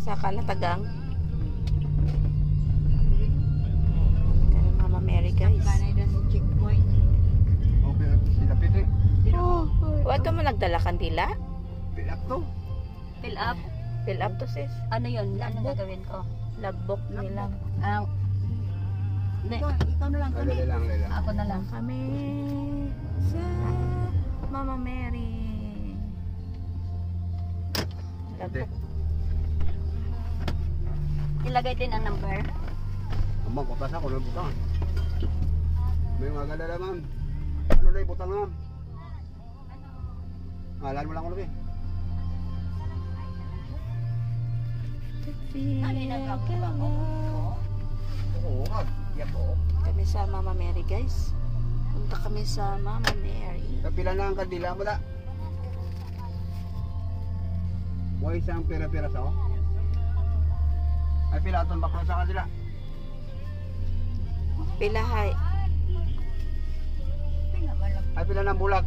Saka na tagang. Kaya Mama Mary guys. Kanay na si checkpoint. Okay, sila piti. Oh, huwag ka mo nagdala kandila? Pilak to. Fill up. Fill up to sis. Ano yun? Ano gagawin ko? Lagbok nila. Hindi. Ikaw na lang Lala lang, lala. Ako na lang. Kami sa Mama Mary. Lagbok. Ilagay din ang number. Amang kutas ako, nang butang. May mga galala, ma'am. Ano na yung butang, ma'am? Alam mo lang ako, Lupi. Oo, ma'am. Yan po. Kami sa Mama Mary guys. Punta kami sa Mama Mary. Kapila na ang kandila mo na. Huwag isang pera-pera sa ako. Ay pila itong bakla sa kandila. Pilahay. Ay pila ng bulag.